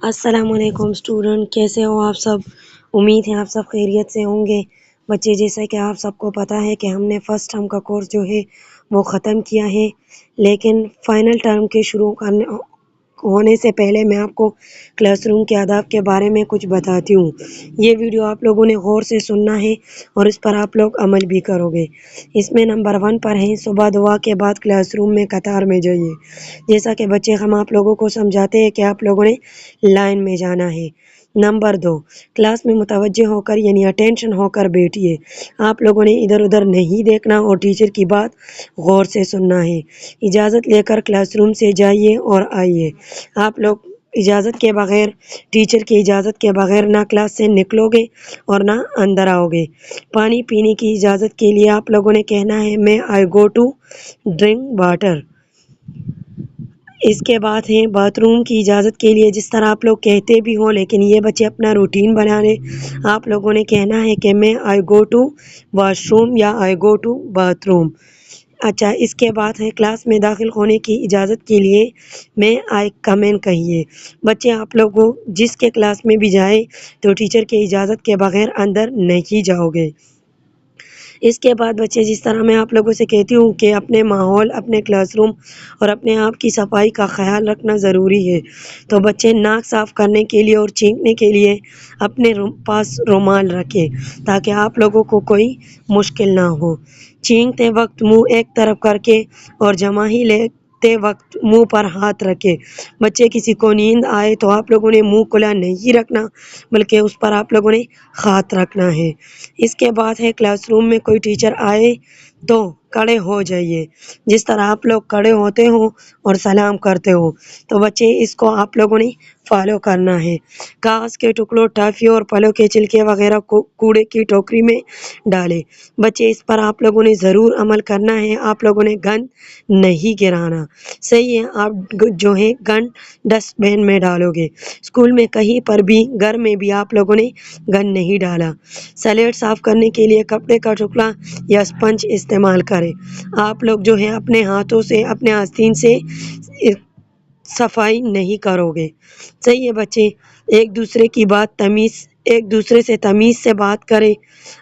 السلام علیکم اسٹوڈنٹ، کیسے ہو آپ سب؟ امید ہے آپ سب خیریت سے ہوں گے بچے۔ جیسا کہ آپ سب کو پتہ ہے کہ ہم نے فرسٹ ٹرم کا کورس جو ہے وہ ختم کیا ہے، لیکن فائنل ٹرم کے شروع ہونے سے پہلے میں آپ کو کلاس روم کے آداب کے بارے میں کچھ بتاتی ہوں۔ یہ ویڈیو آپ لوگوں نے غور سے سننا ہے اور اس پر آپ لوگ عمل بھی کرو گے۔ اس میں نمبر 1 پر ہے صبح دعا کے بعد کلاس روم میں قطار میں جائیے۔ جیسا کہ بچے ہم آپ لوگوں کو سمجھاتے ہیں کہ آپ لوگوں نے لائن میں جانا ہے۔ نمبر 2، کلاس میں متوجہ ہو کر یعنی اٹینشن ہو کر بیٹھیے۔ آپ لوگوں نے ادھر ادھر نہیں دیکھنا اور ٹیچر کی بات غور سے سننا ہے۔ اجازت لے کر کلاس روم سے جائیے اور آئیے۔ آپ لوگ اجازت کے بغیر، ٹیچر کی اجازت کے بغیر نہ کلاس سے نکلو گے اور نہ اندر آؤ گے۔ پانی پینے کی اجازت کے لیے آپ لوگوں نے کہنا ہے میں آئی گو ٹو ڈرنک واٹر۔ اس کے بعد ہے باتھ روم کی اجازت کے لیے، جس طرح آپ لوگ کہتے بھی ہو لیکن یہ بچے اپنا روٹین بنا لیں۔ آپ لوگوں نے کہنا ہے کہ میں آئی گو ٹو واش روم یا آئی گو ٹو باتھ روم۔ اچھا، اس کے بعد ہے کلاس میں داخل ہونے کی اجازت کے لیے میں آئی کم ان کہیے۔ بچے آپ لوگوں جس کے کلاس میں بھی جائیں تو ٹیچر کی اجازت کے بغیر اندر نہیں جاؤ گے۔ اس کے بعد بچے جس طرح میں آپ لوگوں سے کہتی ہوں کہ اپنے ماحول، اپنے کلاس روم اور اپنے آپ کی صفائی کا خیال رکھنا ضروری ہے، تو بچے ناک صاف کرنے کے لیے اور چھینکنے کے لیے اپنے پاس رومال رکھیں تاکہ آپ لوگوں کو کوئی مشکل نہ ہو۔ چھینکتے وقت منہ ایک طرف کر کے اور جمع ہی لیتے وقت منہ پر ہاتھ رکھے۔ بچے کسی کو نیند آئے تو آپ لوگوں نے منہ کھلا نہیں رکھنا بلکہ اس پر آپ لوگوں نے ہاتھ رکھنا ہے۔ اس کے بعد ہے کلاس روم میں کوئی ٹیچر آئے تو کھڑے ہو جائیے، جس طرح آپ لوگ کھڑے ہوتے ہو اور سلام کرتے ہو تو بچے اس کو آپ لوگوں نے فالو کرنا ہے۔ کاغذ کے ٹکڑوں، ٹافی اور پھلوں کے چھلکے وغیرہ کو کوڑے کی ٹوکری میں ڈالے۔ بچے اس پر آپ لوگوں نے ضرور عمل کرنا ہے۔ آپ لوگوں نے گند نہیں گرانا، صحیح ہے؟ آپ جو ہے گند ڈسٹ بین میں ڈالو گے۔ اسکول میں کہیں پر بھی، گھر میں بھی آپ لوگوں نے گند نہیں ڈالا۔ سلیٹ صاف کرنے کے لیے کپڑے کا ٹکڑا یا اسپنج استعمال کریں۔ آپ لوگ جو ہے اپنے ہاتھوں سے، اپنے آستین سے صفائی نہیں کرو گے، صحیح ہے بچے؟ ایک دوسرے سے تمیز سے بات کریں۔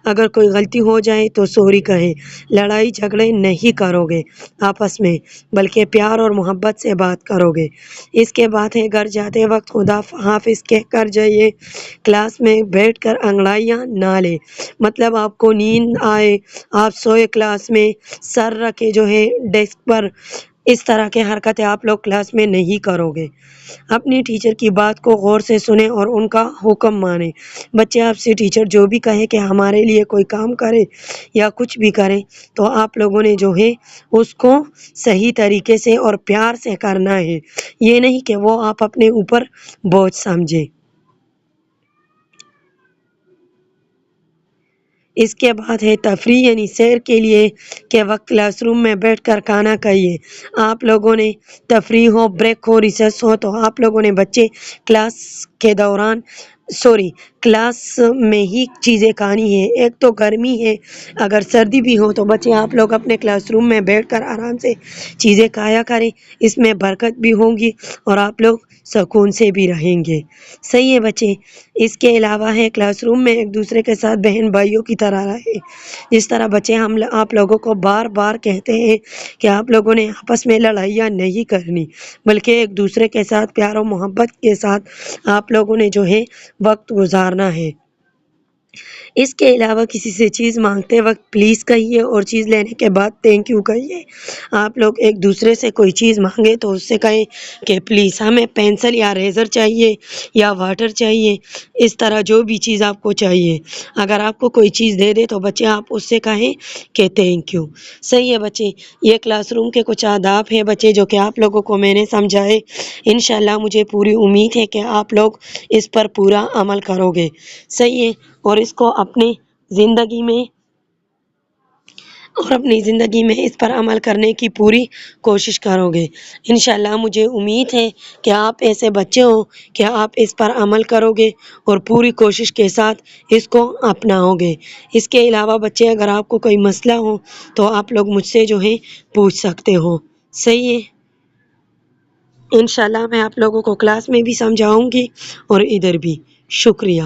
اگر کوئی غلطی ہو جائے تو سوری کہیں۔ لڑائی جھگڑے نہیں کرو گے آپس میں بلکہ پیار اور محبت سے بات کرو گے۔ اس کے بعد ہے گھر جاتے وقت خدا حافظ کہہ کر جائیے۔ کلاس میں بیٹھ کر انگڑائیاں نہ لیں، مطلب آپ کو نیند آئے، آپ سوئے کلاس میں، سر رکھے جو ہے ڈیسک پر، اس طرح کے حرکتیں آپ لوگ کلاس میں نہیں کرو گے۔ اپنی ٹیچر کی بات کو غور سے سنیں اور ان کا حکم مانیں۔ بچے آپ سے ٹیچر جو بھی کہے کہ ہمارے لیے کوئی کام کرے یا کچھ بھی کرے تو آپ لوگوں نے جو ہے اس کو صحیح طریقے سے اور پیار سے کرنا ہے، یہ نہیں کہ وہ آپ اپنے اوپر بوجھ سمجھے۔ اس کے بعد ہے تفریح یعنی سیر کے لیے کے وقت کلاس روم میں بیٹھ کر کھانا کھائیے۔ آپ لوگوں نے تفریح ہو، بریک ہو، ریسیس ہو تو آپ لوگوں نے بچے کلاس میں ہی چیزیں کھانی ہے۔ ایک تو گرمی ہے، اگر سردی بھی ہو تو بچے آپ لوگ اپنے کلاس روم میں بیٹھ کر آرام سے چیزیں کھایا کریں، اس میں برکت بھی ہوگی اور آپ لوگ سکون سے بھی رہیں گے، صحیح ہے بچے؟ اس کے علاوہ ہے کلاس روم میں ایک دوسرے کے ساتھ بہن بھائیوں کی طرح رہے، جس طرح بچے ہم آپ لوگوں کو بار بار کہتے ہیں کہ آپ لوگوں نے آپس میں لڑائیاں نہیں کرنی بلکہ ایک دوسرے کے ساتھ پیار و محبت کے ساتھ آپ لوگوں نے جو ہے وقت گزارنا ہے۔ اس کے علاوہ کسی سے چیز مانگتے وقت پلیز کہیے اور چیز لینے کے بعد تھینک یو کہیے۔ آپ لوگ ایک دوسرے سے کوئی چیز مانگے تو اس سے کہیں کہ پلیز ہمیں پینسل یا ریزر چاہیے یا واٹر چاہیے، اس طرح جو بھی چیز آپ کو چاہیے۔ اگر آپ کو کوئی چیز دے دے تو بچے آپ اس سے کہیں کہ تھینک یو، صحیح ہے بچے؟ یہ کلاس روم کے کچھ آداب ہے بچے جو کہ آپ لوگوں کو میں نے سمجھائے۔ انشاءاللہ مجھے پوری امید ہے کہ آپ لوگ اس پر پورا عمل کرو گے، صحیح ہے؟ اور اس کو اپنی زندگی میں اس پر عمل کرنے کی پوری کوشش کرو گے۔ انشاءاللہ مجھے امید ہے کہ آپ ایسے بچے ہو کہ آپ اس پر عمل کرو گے اور پوری کوشش کے ساتھ اس کو اپناؤ گے۔ اس کے علاوہ بچے اگر آپ کو کوئی مسئلہ ہو تو آپ لوگ مجھ سے جو ہے پوچھ سکتے ہو، صحیح ہے؟ انشاءاللہ میں آپ لوگوں کو کلاس میں بھی سمجھاؤں گی اور ادھر بھی. شکریہ.